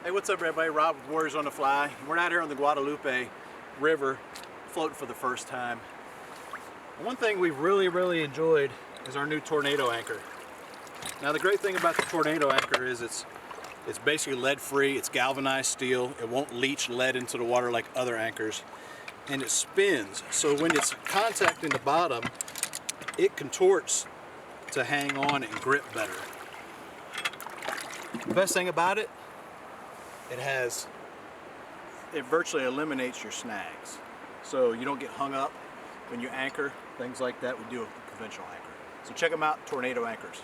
Hey, what's up everybody? Rob with Warriors on the Fly. We're out here on the Guadalupe River floating for the first time. One thing we've really enjoyed is our new tornado anchor. Now the great thing about the tornado anchor is it's basically lead free, it's galvanized steel, it won't leach lead into the water like other anchors, and it spins, so when it's contacting the bottom it contorts to hang on and grip better. The best thing about it, it virtually eliminates your snags. So you don't get hung up when you anchor, things like that we do with a conventional anchor. So check them out, Tornado Anchors.